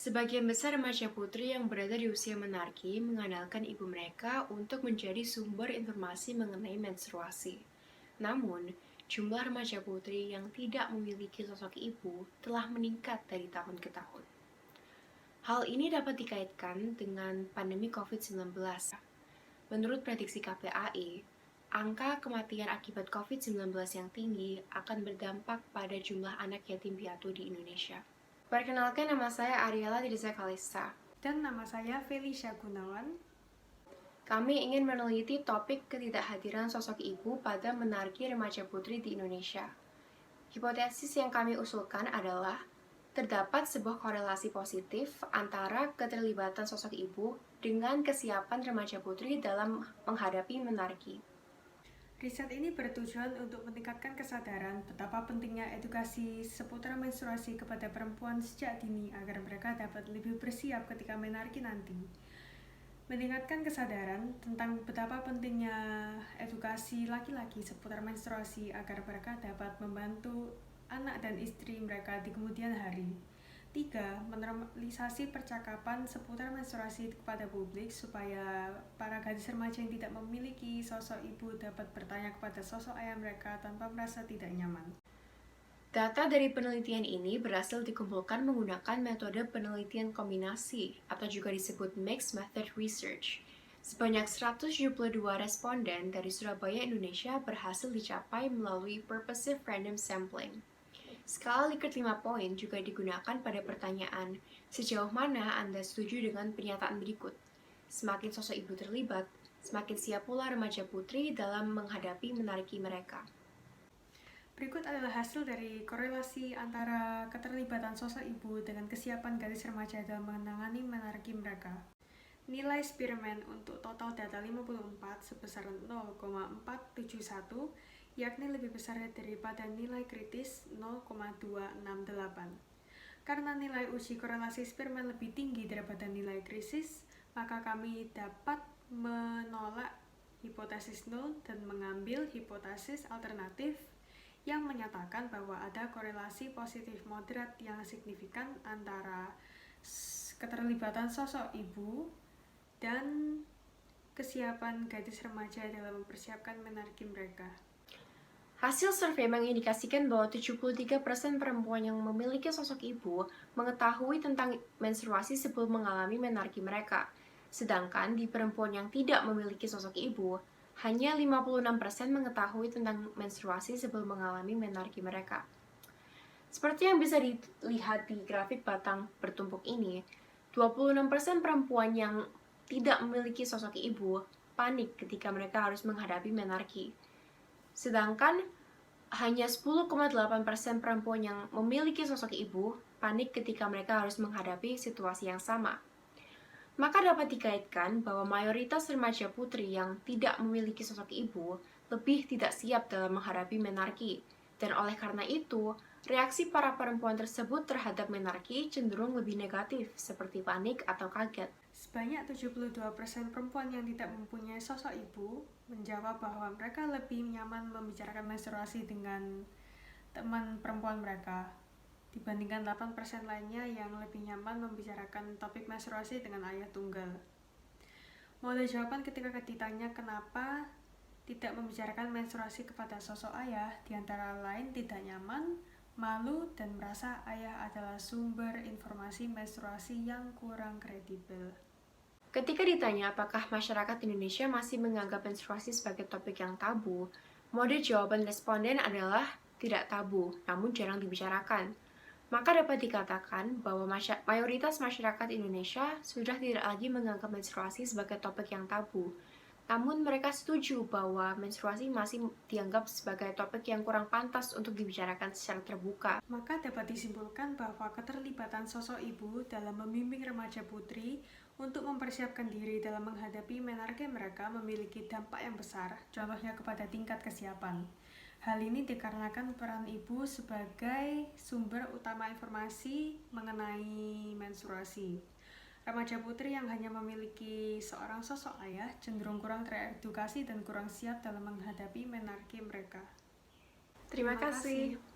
Sebagian besar remaja putri yang berada di usia menarki mengandalkan ibu mereka untuk menjadi sumber informasi mengenai menstruasi. Namun, jumlah remaja putri yang tidak memiliki sosok ibu telah meningkat dari tahun ke tahun. Hal ini dapat dikaitkan dengan pandemi COVID-19. Menurut prediksi KPAI, angka kematian akibat COVID-19 yang tinggi akan berdampak pada jumlah anak yatim piatu di Indonesia. Perkenalkan, nama saya Ariela Tirza Kalista. Dan nama saya Felicia Gunawan. Kami ingin meneliti topik ketidakhadiran sosok ibu pada menarki remaja putri di Indonesia. Hipotesis yang kami usulkan adalah terdapat sebuah korelasi positif antara keterlibatan sosok ibu dengan kesiapan remaja putri dalam menghadapi menarki. Riset ini bertujuan untuk meningkatkan kesadaran betapa pentingnya edukasi seputar menstruasi kepada perempuan sejak dini agar mereka dapat lebih bersiap ketika menarki nanti. Meningkatkan kesadaran tentang betapa pentingnya edukasi laki-laki seputar menstruasi agar mereka dapat membantu anak dan istri mereka di kemudian hari. 3. Menormalisasi percakapan seputar menstruasi kepada publik supaya para gadis remaja yang tidak memiliki sosok ibu dapat bertanya kepada sosok ayah mereka tanpa merasa tidak nyaman. Data dari penelitian ini berhasil dikumpulkan menggunakan metode penelitian kombinasi atau juga disebut Mixed Method Research. Sebanyak 172 responden dari Surabaya, Indonesia berhasil dicapai melalui Purposive Random Sampling. Skala Likert 5 poin juga digunakan pada pertanyaan, sejauh mana Anda setuju dengan pernyataan berikut? Semakin sosok ibu terlibat, semakin siap pula remaja putri dalam menghadapi menarki mereka. Berikut adalah hasil dari korelasi antara keterlibatan sosok ibu dengan kesiapan gadis remaja dalam menangani menarki mereka. Nilai Spearman untuk total data 54 sebesar 0,471, yakni lebih besar daripada nilai kritis 0,268. Karena nilai uji korelasi Spearman lebih tinggi daripada nilai krisis, maka kami dapat menolak hipotesis nol dan mengambil hipotesis alternatif yang menyatakan bahwa ada korelasi positif moderat yang signifikan antara keterlibatan sosok ibu dan kesiapan gadis remaja dalam mempersiapkan menarki mereka. Hasil survei mengindikasikan bahwa 73% perempuan yang memiliki sosok ibu mengetahui tentang menstruasi sebelum mengalami menarki mereka. Sedangkan di perempuan yang tidak memiliki sosok ibu, hanya 56% mengetahui tentang menstruasi sebelum mengalami menarki mereka. Seperti yang bisa dilihat di grafik batang bertumpuk ini, 26% perempuan yang tidak memiliki sosok ibu panik ketika mereka harus menghadapi menarki. Sedangkan hanya 10,8% perempuan yang memiliki sosok ibu panik ketika mereka harus menghadapi situasi yang sama. Maka dapat dikaitkan bahwa mayoritas remaja putri yang tidak memiliki sosok ibu lebih tidak siap dalam menghadapi menarki. Dan oleh karena itu, reaksi para perempuan tersebut terhadap menarki cenderung lebih negatif, seperti panik atau kaget. Sebanyak 72% perempuan yang tidak mempunyai sosok ibu menjawab bahwa mereka lebih nyaman membicarakan menstruasi dengan teman perempuan mereka dibandingkan 8% lainnya yang lebih nyaman membicarakan topik menstruasi dengan ayah tunggal. Model jawaban ketika ditanya kenapa tidak membicarakan menstruasi kepada sosok ayah, diantara lain tidak nyaman, malu, dan merasa ayah adalah sumber informasi menstruasi yang kurang kredibel. Ketika ditanya apakah masyarakat Indonesia masih menganggap menstruasi sebagai topik yang tabu, mode jawaban responden adalah tidak tabu, namun jarang dibicarakan. Maka dapat dikatakan bahwa mayoritas masyarakat Indonesia sudah tidak lagi menganggap menstruasi sebagai topik yang tabu. Namun mereka setuju bahwa menstruasi masih dianggap sebagai topik yang kurang pantas untuk dibicarakan secara terbuka. Maka dapat disimpulkan bahwa keterlibatan sosok ibu dalam membimbing remaja putri untuk mempersiapkan diri dalam menghadapi menarki mereka memiliki dampak yang besar, contohnya kepada tingkat kesiapan. Hal ini dikarenakan peran ibu sebagai sumber utama informasi mengenai menstruasi. Remaja putri yang hanya memiliki seorang sosok ayah cenderung kurang teredukasi dan kurang siap dalam menghadapi menarki mereka. Terima kasih.